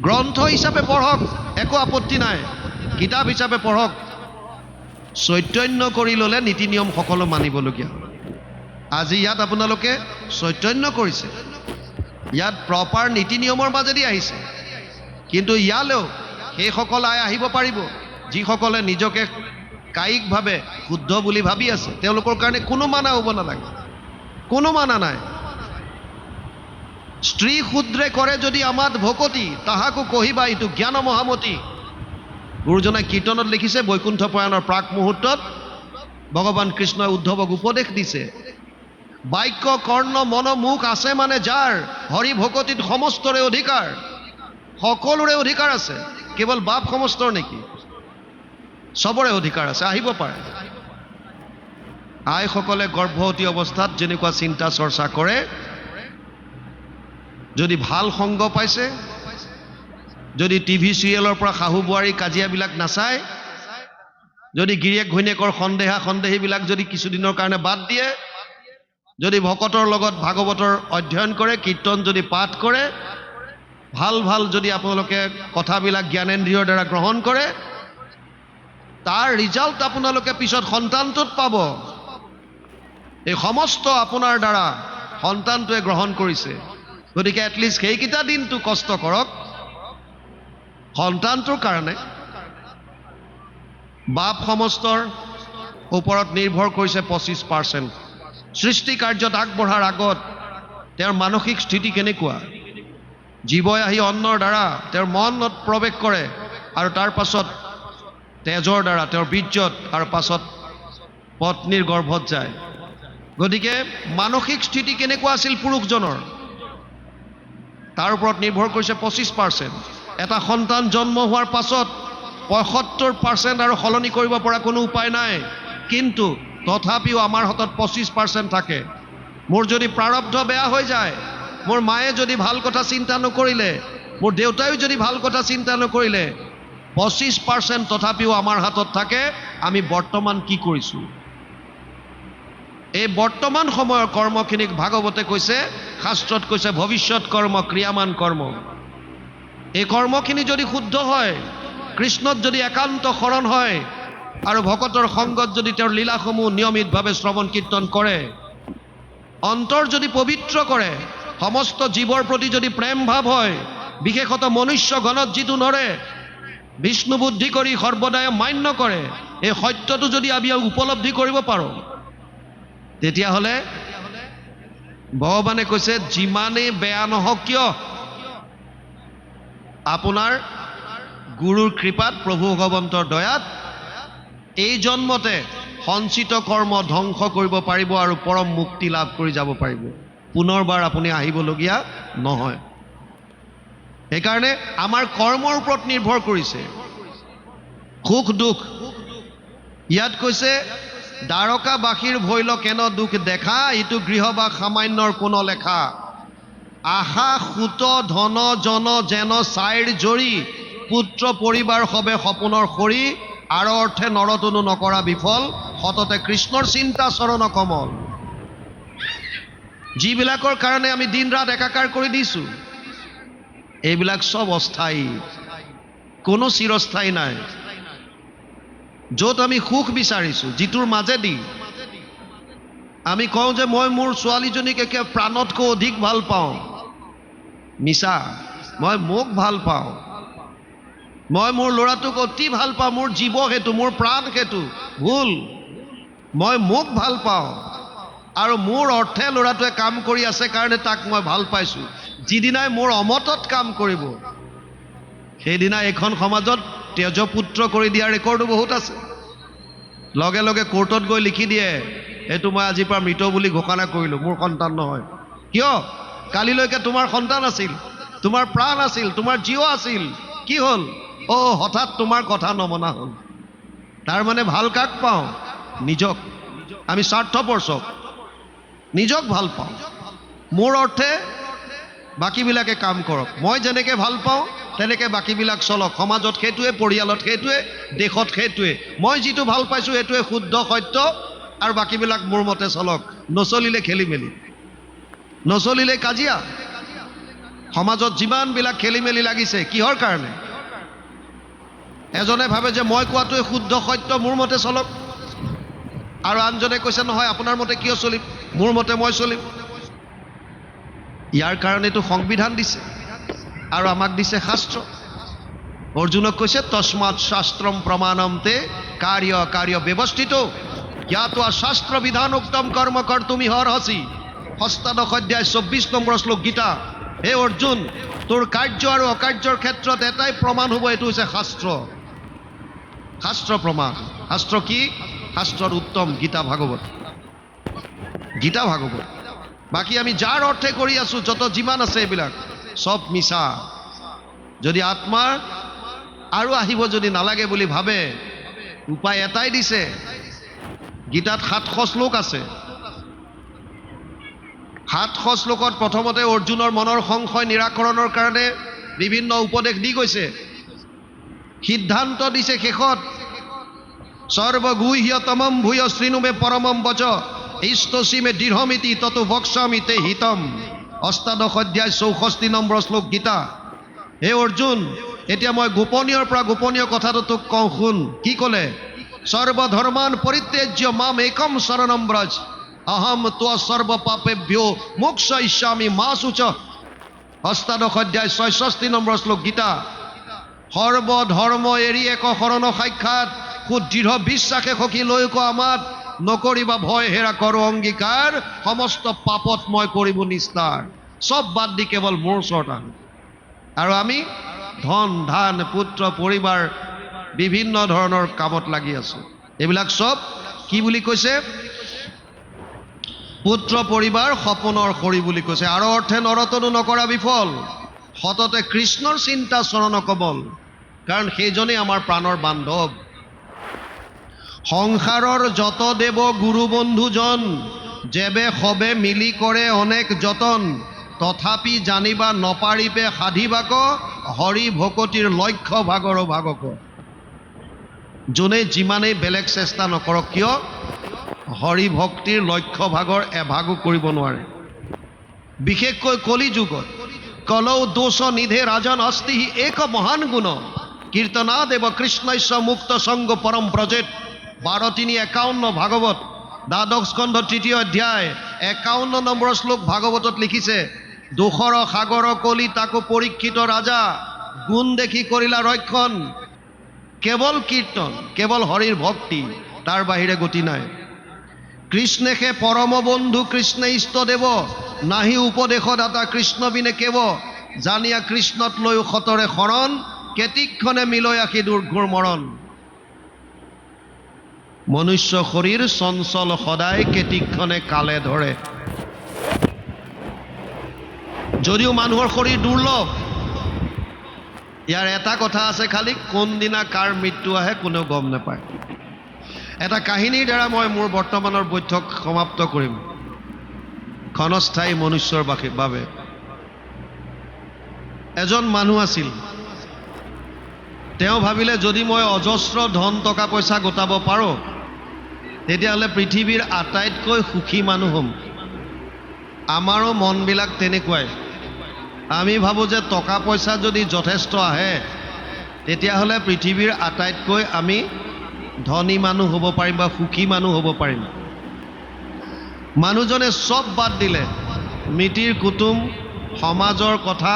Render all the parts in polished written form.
গ্ৰন্থ হিচাপে পঢ়ক, একো আপত্তি নাই, কিতাপ হিচাপে পঢ়ক। চৈতন্য কৰি ল'লে নীতি নিয়ম সকলো মানিবলগীয়া। আজি ইয়াত আপোনালোকে চৈতন্য কৰিছে, ইয়াত প্ৰপাৰ নীতি নিয়মৰ মাজেদি আহিছে, কিন্তু ইয়ালৈও সেইসকল আহিব পাৰিব যিসকলে নিজকে কায়িকভাৱে শুদ্ধ বুলি ভাবি আছে। তেওঁলোকৰ কাৰণে কোনো মানা হ'ব নালাগে, কোনো মানা নাই। স্ত্ৰী শূদ্ৰে কৰে যদি আমাত ভকতি, তাহাকো কহিবা ইটো জ্ঞান মহামতি। গুৰুজনাই কীৰ্তনত লিখিছে, বৈকুণ্ঠ প্ৰয়াণৰ প্ৰাক মুহূৰ্তত ভগৱান কৃষ্ণই উদ্ধৱক উপদেশ দিছে, বাক্য কৰ্ণ মন মুখ আছে মানে যাৰ, হৰি ভকতিত সমস্তৰে অধিকাৰ। সকলোৰে অধিকাৰ আছে, কেৱল বাপ সমস্তৰ নেকি? চবৰে অধিকাৰ আছে, আহিব পাৰে। আইসকলে গৰ্ভৱতী অৱস্থাত যেনেকুৱা চিন্তা চৰ্চা কৰে, যদি ভাল সংগ পাইছে, যদি টিভি চিৰিয়েলৰ পৰা শাহু বোৱাৰী কাজিয়াবিলাক নাচায়, যদি গিৰিয়েক ঘৈণীয়েকৰ সন্দেহা সন্দেহীবিলাক যদি কিছুদিনৰ কাৰণে বাদ দিয়ে, যদি ভকতৰ লগত ভাগৱতৰ অধ্যয়ন কৰে, কীৰ্তন যদি পাঠ কৰে, ভাল ভাল যদি আপোনালোকে কথাবিলাক জ্ঞানেন্দ্ৰিয়ৰ দ্বাৰা গ্ৰহণ কৰে, তাৰ ৰিজাল্ট আপোনালোকে পিছত সন্তানটোত পাব। এই সমস্ত আপোনাৰ দ্বাৰা সন্তানটোৱে গ্ৰহণ কৰিছে, গতিকে এটলিষ্ট সেইকেইটা দিনটো কষ্ট কৰক সন্তানটোৰ কাৰণে। বাপ সমস্তৰ ওপৰত নিৰ্ভৰ কৰিছে 25%। সৃষ্টি কাৰ্যত আগবঢ়াৰ আগত তেওঁৰ মানসিক স্থিতি কেনেকুৱা, জীৱই আহি অন্নৰ দ্বাৰা তেওঁৰ মনত প্ৰৱেশ কৰে, আৰু তাৰ পাছত তেজৰ দ্বাৰা তেওঁৰ বীৰ্যত, আৰু পাছত পত্নীৰ গৰ্ভত যায়। গতিকে মানসিক স্থিতি কেনেকুৱা আছিল পুৰুষজনৰ, তাৰ ওপৰত নিৰ্ভৰ কৰিছে 25%। এটা সন্তান জন্ম হোৱাৰ পাছত 75% আৰু সলনি কৰিব পৰা কোনো উপায় নাই, কিন্তু তথাপিও আমাৰ হাতত 25% থাকে। মোৰ যদি প্ৰাৰব্ধ বেয়া হৈ যায়, মোৰ মায়ে যদি ভাল কথা চিন্তা নকৰিলে, মোৰ দেউতায়ো যদি ভাল কথা চিন্তা নকৰিলে, 25% তথাপিও আমাৰ হাতত থাকে। আমি বৰ্তমান কি কৰিছোঁ, এই বৰ্তমান সময়ৰ কৰ্মখিনিক ভাগৱতে কৈছে, শাস্ত্ৰত কৈছে ভৱিষ্যত কৰ্ম ক্ৰিয়ামান কৰ্ম। এই কৰ্মখিনি যদি শুদ্ধ হয়, কৃষ্ণত যদি একান্ত শৰণ হয়, আৰু ভকতৰ সংগত যদি তেওঁৰ লীলাসমূহ নিয়মিতভাৱে শ্ৰৱণ কীৰ্তন কৰে, অন্তৰ যদি পবিত্ৰ কৰে, সমস্ত জীৱৰ প্ৰতি যদি প্ৰেম ভাৱ হয়, বিশেষত মনুষ্য গণত যিটো নৰে, বিষ্ণু বুদ্ধি কৰি সৰ্বদাই মান্য কৰে, এই সত্যটো যদি আমি উপলব্ধি কৰিব পাৰোঁ, তেতিয়াহ'লে ভগৱানে কৈছে যিমানেই বেয়া নহওক কিয়, আপোনাৰ গুৰুৰ কৃপাত, প্ৰভু ভগৱন্তৰ দয়াত এই জন্মতে সঞ্চিত কৰ্ম ধ্বংস কৰিব পাৰিব আৰু পৰম মুক্তি লাভ কৰি যাব পাৰিব। পুনৰবাৰ আপুনি আহিবলগীয়া নহয়। সেইকাৰণে আমাৰ কৰ্মৰ ওপৰত নিৰ্ভৰ কৰিছে সুখ দুখ। ইয়াত কৈছে দ্বাৰকাবাসীৰ ভৈল কেন দুখ দেখা, ইটো গৃহবাস সামান্যৰ কোন লেখা। আশা সুত ধন জন যেন চাইৰ জৰি, পুত্ৰ পৰিবাৰ সবে সপোনৰ খৰি, আৰ অৰ্থে নৰতনু নকৰা বিফল, সততে কৃষ্ণৰ চিন্তা চৰণ কমল। যিবিলাকৰ কাৰণে আমি দিন ৰাত একাকাৰ কৰি দিছোঁ, এইবিলাক চব অস্থায়ী, কোনো চিৰস্থায়ী নাই। য'ত আমি সুখ বিচাৰিছোঁ, যিটোৰ মাজেদি আমি কওঁ যে মই মোৰ ছোৱালীজনীক একে প্ৰাণতকৈ অধিক ভাল পাওঁ, মিছা। মই মোক ভাল পাওঁ, মই মোৰ ল'ৰাটোক অতি ভাল পাওঁ, মোৰ জীৱ সেইটো, মোৰ প্ৰাণ সেইটো, ভুল। মই মোক ভাল পাওঁ, আৰু মোৰ অৰ্থে ল'ৰাটোৱে কাম কৰি আছে কাৰণে তাক মই ভাল পাইছোঁ। যিদিনাই মোৰ অমতত কাম কৰিব, সেইদিনা এইখন সমাজত তেজপুত্ৰ কৰি দিয়াৰ ৰেকৰ্ডো বহুত আছে। লগে লগে কোৰ্টত গৈ লিখি দিয়ে, এইটো মই আজিৰ পৰা মৃত বুলি ঘোষণা কৰিলোঁ, মোৰ সন্তান নহয়। কিয়? কালিলৈকে তোমাৰ সন্তান আছিল, তোমাৰ প্ৰাণ আছিল, তোমাৰ জীৱ আছিল, কি হ'ল? হঠাৎ তোমাৰ কথা নমনা হ'ল। তাৰ মানে ভাল কাক পাওঁ? নিজক। আমি স্বাৰ্থপৰ চব, নিজক ভাল পাওঁ। মোৰ অৰ্থে বাকীবিলাকে কাম কৰক, মই যেনেকৈ ভাল পাওঁ তেনেকৈ বাকীবিলাক চলক। সমাজত সেইটোৱে, পৰিয়ালত সেইটোৱে, দেশত সেইটোৱে। মই যিটো ভাল পাইছোঁ সেইটোৱে শুদ্ধ সত্য, আৰু বাকীবিলাক মোৰ মতে চলক। নচলিলে খেলি মেলি, নচলিলে কাজিয়া। সমাজত যিমানবিলাক খেলি মেলি লাগিছে কিহৰ কাৰণে? এজনে ভাবে যে মই কোৱাটোৱে শুদ্ধ সত্য, মোৰ মতে চলক, আৰু আনজনে কৈছে নহয় আপোনাৰ মতে কিয় চলিম, মোৰ মতে মই চলিম। ইয়াৰ কাৰণেতো সংবিধান দিছে আৰু আমাক দিছে শাস্ত্ৰ। অৰ্জুনক কৈছে তস্মাৎ শাস্ত্ৰম প্ৰমাণমতে কাৰ্য কাৰ্য ব্যৱস্থিত জ্ঞাত্বা শাস্ত্ৰ বিধানোক্তম কৰ্ম কৰ্তুমি হৰহসি। অষ্টাদশ অধ্যায় 24 নম্বৰ শ্লোক গীতা। হে অৰ্জুন, তোৰ কাৰ্য আৰু অকাৰ্যৰ ক্ষেত্ৰত এটাই প্ৰমাণ হ'ব, এইটো হৈছে শাস্ত্ৰ। শাস্ত্ৰ প্ৰমাণ। শাস্ত্ৰ কি? শাস্ত্ৰৰ উত্তম গীতা ভাগৱত। গীতা ভাগৱত। বাকী আমি যাৰ অৰ্থে কৰি আছো যত যিমান আছে এইবিলাক সব মিছা। যদি আত্মা আৰু আহিব যদি নালাগে বুলি ভাবে, উপায় এটাই দিছে। গীতাত 700 শ্লোক আছে। 700 শ্লোকত প্ৰথমতে অৰ্জুনৰ মনৰ সংশয় নিৰাকৰণৰ কাৰণে বিভিন্ন উপদেশ দি গৈছে। সিদ্ধান্ত দিছে শেষত সৰ্বগুহ্যতমম ভূয় শৃণুমে পৰমম বচ ইষ্টসি মে দৃঢ়মিতি ততো বক্সামি তে হিতম। অষ্টাদশ অধ্যায় 64 নম্বৰ শ্লোক গীতা। হে অৰ্জুন, এতিয়া মই গোপনীয়ৰ পৰা গোপনীয় কথাটো তোক কওঁ, শুন। কি ক'লে? সৰ্বধৰ্মান পৰিত্যাজ্য মাম একম শৰণম ব্ৰজ অহম ত্ব সৰ্ব পাপেভ্যো মোক্ষয়িষ্যামি মা শুচ। অষ্টাদশ অধ্যায় 66 নম্বৰ শ্লোক গীতা। সৰ্বধৰ্ম এৰি এক শৰণ সাক্ষাৎ সুদৃঢ় বিশ্বাসে সখী লৈ কোৱা মাত নকৰিবা ভয় হেৰা কৰো অংগীকাৰ সমস্ত পাপত মই কৰিব নিস্তাৰ। সব বাদ দি কেৱল মোৰ ওচৰত আহ। আৰু আমি ধন ধান পুত্ৰ পৰিবাৰ বিভিন্ন ধৰণৰ কামত লাগি আছো। এইবিলাক সব কি বুলি কৈছে? পুত্ৰ পৰিবাৰ সপোনৰ খৰি বুলি কৈছে। আৰু অৰ্থে নৰতনো নকৰা বিফল সততে কৃষ্ণৰ চিন্তা চৰণ কমল, কাৰণ সেইজনেই আমাৰ প্ৰাণৰ বান্ধৱ। সংসাৰৰ যত দেৱ গুৰু বন্ধুজন যেবে সবে মিলি কৰে অনেক যতন তথাপি জানিবা নপাৰিবে সাধিবাক হৰি ভকতিৰ লক্ষ্য ভাগৰ ভাগক। যোনে যিমানেই বেলেগ চেষ্টা নকৰক কিয় হৰি ভক্তিৰ লক্ষ্য ভাগৰ এভাগো কৰিব নোৱাৰে। বিশেষকৈ কলি যুগত কলৌ দোষ নিধে ৰাজন অস্তি এক মহান গুণ কীৰ্তনা দেৱ কৃষ্ণস্য মুক্ত সংগ পৰম ব্ৰজেত। 12:351 ভাগৱত দ্বাদশ স্কন্ধ 3য় অধ্যায় 51 নম্বৰ শ্লোক ভাগৱতত লিখিছে, দোষৰ সাগৰ কলি তাকো পৰীক্ষিত ৰাজা গুণ দেখি কৰিলা ৰক্ষণ। কেৱল কীৰ্তন, কেৱল হৰিৰ ভক্তি, তাৰ বাহিৰে গতি নাই। কৃষ্ণেশে পৰম বন্ধু কৃষ্ণে ইষ্ট দেৱ নাহি উপদেশদাতা কৃষ্ণ বিনে কেৱ জানিয়া কৃষ্ণত লৈ সতৰে শৰণ কেতিক্ষণে মিলৈ আশী দুৰ্ঘোৰ মৰণ। মনুষ্য শৰীৰ চঞ্চল সদায় কেতিক্ষণে কালে ধৰে। যদিও মানুহৰ শৰীৰ দুৰ্লভ, ইয়াৰ এটা কথা আছে, খালি কোনদিনা কাৰ মৃত্যু আহে কোনেও গম নাপায়। এটা কাহিনীৰ দ্বাৰা মই মোৰ বৰ্তমানৰ বৈঠক সমাপ্ত কৰিম। ক্ষণস্থায়ী মনুষ্যৰ বাবে এজন মানুহ আছিল। তেওঁ ভাবিলে যদি মই অজস্ৰ ধন টকা পইচা গোটাব পাৰোঁ তেতিয়াহ'লে পৃথিৱীৰ আটাইতকৈ সুখী মানুহ হ'ম। আমাৰো মনবিলাক তেনেকুৱাই। আমি ভাবোঁ যে টকা পইচা যদি যথেষ্ট আহে তেতিয়াহ'লে পৃথিৱীৰ আটাইতকৈ আমি ধনী মানুহ হ'ব পাৰিম বা সুখী মানুহ হ'ব পাৰিম। মানুহজনে সব বাদ দিলে, মিতিৰ কুটুম সমাজৰ কথা,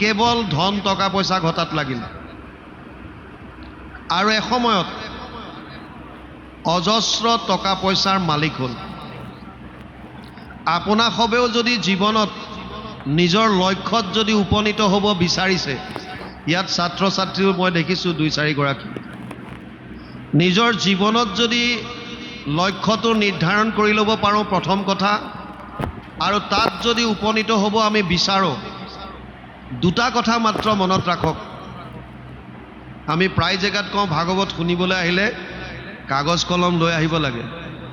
কেৱল ধন টকা পইচা ঘটাত লাগিল। আৰু এসময়ত অজস্ৰ টকা পইচাৰ মালিক হ'ল। আপোনা সবেও যদি জীৱনত নিজৰ লক্ষ্যত যদি উপনীত হ'ব বিচাৰিছে, ইয়াত ছাত্ৰ ছাত্ৰীও মই দেখিছোঁ 2-4 গৰাকী, নিজৰ জীৱনত যদি লক্ষ্যটো নিৰ্ধাৰণ কৰি ল'ব পাৰোঁ প্ৰথম কথা, আৰু তাত যদি উপনীত হ'ব আমি বিচাৰোঁ, দুটা কথা মাত্ৰ মনত ৰাখক। আমি প্ৰায় জেগাত কওঁ ভাগৱত শুনিবলৈ আহিলে কাগজ কলম লৈ আহিব লাগে।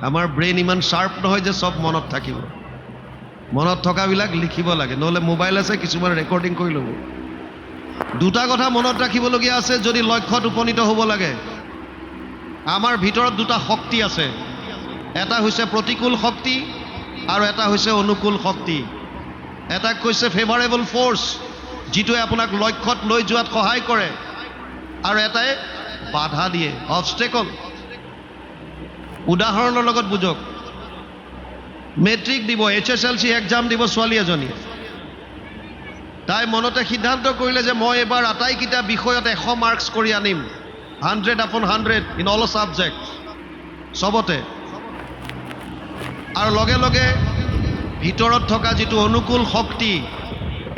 আমাৰ ব্ৰেইন ইমান শ্বাৰ্প নহয় যে সব মনত থাকিব। মনত থকাবিলাক লিখিব লাগে, নহ'লে মোবাইল আছে কিছুমান ৰেকৰ্ডিং কৰি ল'ব। দুটা কথা মনত ৰাখিবলগীয়া আছে যদি লক্ষ্যত উপনীত হ'ব লাগে। আমাৰ ভিতৰত দুটা শক্তি আছে, এটা হৈছে প্ৰতিকূল শক্তি আৰু এটা হৈছে অনুকূল শক্তি। এটাক কৈছে ফেভাৰেবল ফ'ৰ্চ, যিটোৱে আপোনাক লক্ষ্যত লৈ যোৱাত সহায় কৰে, আৰু এটাই বাধা দিয়ে, অবষ্টেকল। উদাহৰণৰ লগত বুজক। মেট্ৰিক দিব, HSLC এক্সাম দিব ছোৱালী এজনীয়ে। তাই মনতে সিদ্ধান্ত কৰিলে যে মই এবাৰ আটাইকেইটা বিষয়ত 100 মাৰ্কছ কৰি আনিম, 100/100 ইন অল ছাবজেক্ট, চবতে। আৰু লগে লগে ভিতৰত থকা যিটো অনুকূল শক্তি,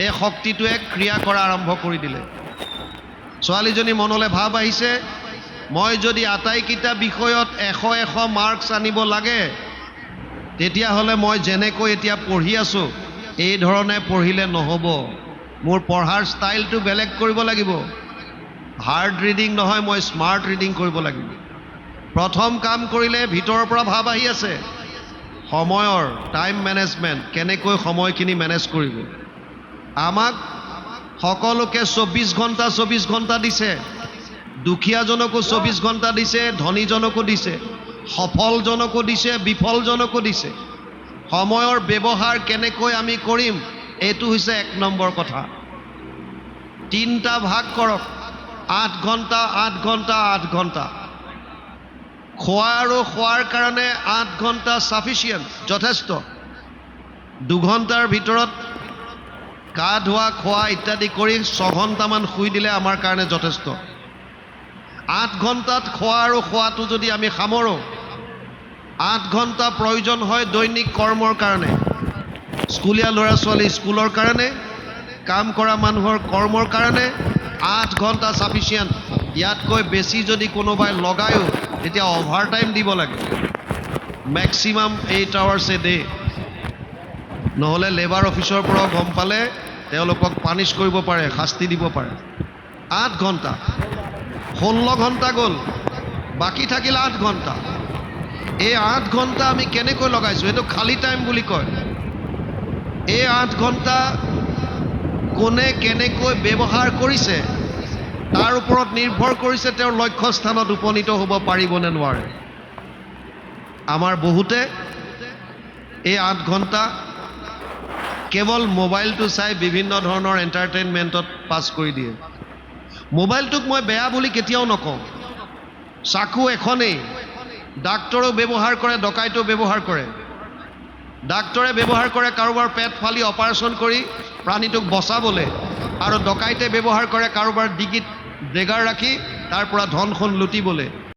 এই শক্তিটোৱে ক্ৰিয়া কৰা আৰম্ভ কৰি দিলে। ছোৱালীজনী মনলৈ ভাৱ আহিছে, মই যদি আটাইকেইটা বিষয়ত 100 মাৰ্কছ আনিব লাগে, তেতিয়াহ'লে মই যেনেকৈ এতিয়া পঢ়ি আছোঁ এই ধৰণে পঢ়িলে নহ'ব, মোৰ পঢ়াৰ ষ্টাইলটো বেলেগ কৰিব লাগিব। হাৰ্ড ৰিডিং নহয়, মই স্মাৰ্ট ৰিডিং কৰিব লাগিব। প্ৰথম কাম কৰিলে ভিতৰৰ পৰা ভাৱ আহি আছে, সময়ৰ টাইম মেনেজমেণ্ট, কেনেকৈ সময়খিনি মেনেজ কৰিব। আমাক সকলোকে 24 ঘণ্টা দিছে, দুখীয়াজনকো 24 ঘণ্টা দিছে, ধনীজনকো দিছে, সফলজনকো দিছে, বিফলজনকো দিছে। সময়ৰ ব্যৱহাৰ কেনেকৈ আমি কৰিম, এইটো হৈছে 1 নম্বৰ কথা। 3টা ভাগ কৰক, 8 ঘণ্টা 8 ঘণ্টা 8 ঘণ্টা। খোৱা আৰু খোৱাৰ কাৰণে 8 ঘণ্টা ছাফিচিয়েণ্ট, যথেষ্ট। 2 ঘণ্টাৰ ভিতৰত গা ধোৱা, খোৱা ইত্যাদি কৰি 6 ঘণ্টামান শুই দিলে আমাৰ কাৰণে যথেষ্ট। 8 ঘণ্টাত খোৱা আৰু খোৱাটো যদি আমি সামৰোঁ, 8 ঘণ্টা প্ৰয়োজন হয় দৈনিক কৰ্মৰ কাৰণে, স্কুলীয়া ল'ৰা ছোৱালী স্কুলৰ কাৰণে, কাম কৰা মানুহৰ কৰ্মৰ কাৰণে 8 ঘণ্টা ছাফিচিয়েণ্ট। ইয়াতকৈ বেছি যদি কোনোবাই লগায়ো, তেতিয়া অভাৰ টাইম দিব লাগে, মেক্সিমাম 8 hours a day। নহ'লে লেবাৰ অফিচৰ পৰাও গম পালে তেওঁলোকক পানিছ কৰিব পাৰে, শাস্তি দিব পাৰে। 8 ঘণ্টা, 16 ঘণ্টা গ'ল, বাকী থাকিল 8 ঘণ্টা। এই 8 ঘণ্টা আমি কেনেকৈ লগাইছোঁ, এইটো খালী টাইম বুলি কয়। এই 8 ঘণ্টা কোনে কেনেকৈ ব্যৱহাৰ কৰিছে তাৰ ওপৰত নিৰ্ভৰ কৰিছে তেওঁৰ লক্ষ্যস্থানত উপনীত হ'ব পাৰিব নে নোৱাৰে। আমাৰ বহুতে এই 8 ঘণ্টা কেৱল মোবাইলটো চাই বিভিন্ন ধৰণৰ এণ্টাৰটেইনমেণ্টত পাছ কৰি দিয়ে। মোবাইলটোক মই বেয়া বুলি কেতিয়াও নকওঁ, চাকু এখনেই, ডাক্তৰেও ব্যৱহাৰ কৰে, ডকাইতেও ব্যৱহাৰ কৰে। ডাক্তৰে ব্যৱহাৰ কৰে কাৰোবাৰ পেট ফালি অপাৰেশ্যন কৰি প্ৰাণীটোক বচাবলৈ, আৰু ডকাইতে ব্যৱহাৰ কৰে কাৰোবাৰ ডিঙিত ড্ৰেগাৰ ৰাখি তাৰ পৰা ধন সোণ লুটিবলৈ।